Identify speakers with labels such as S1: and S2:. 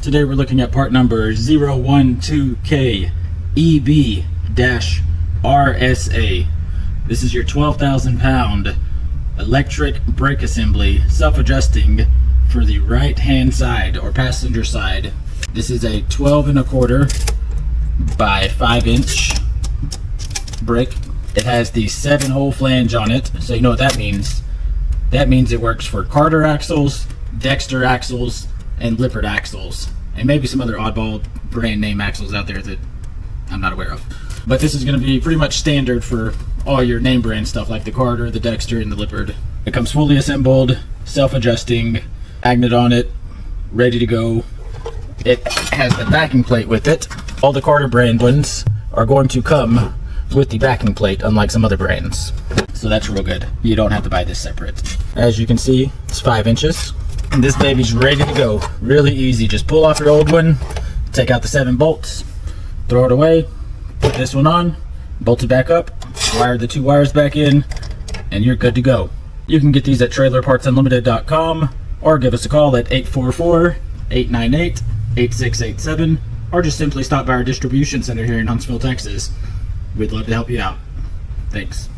S1: Today we're looking at part number 012K EB-RSA. This is your 12,000 pound electric brake assembly, self-adjusting for the right hand side or passenger side. This is a 12 1/4 by 5" brake. It has the 7-hole flange on it, so you know what that means. That means it works for Carter axles, Dexter axles, and Lippert axles, and maybe some other oddball brand name axles out there that I'm not aware of. But this is going to be pretty much standard for all your name brand stuff like the Carter, the Dexter, and the Lippert. It comes fully assembled, self-adjusting, magnet on it, ready to go. It has the backing plate with it. All the Carter brand ones are going to come with the backing plate, unlike some other brands. So that's real good. You don't have to buy this separate. As you can see, it's 5 inches. And this baby's ready to go. Really easy. Just pull off your old one, take out the 7 bolts, throw it away, put this one on, bolt it back up, wire the 2 wires back in, and you're good to go. You can get these at trailerpartsunlimited.com or give us a call at 844-898-8687, or just simply stop by our distribution center here in Huntsville, Texas. We'd love to help you out. Thanks.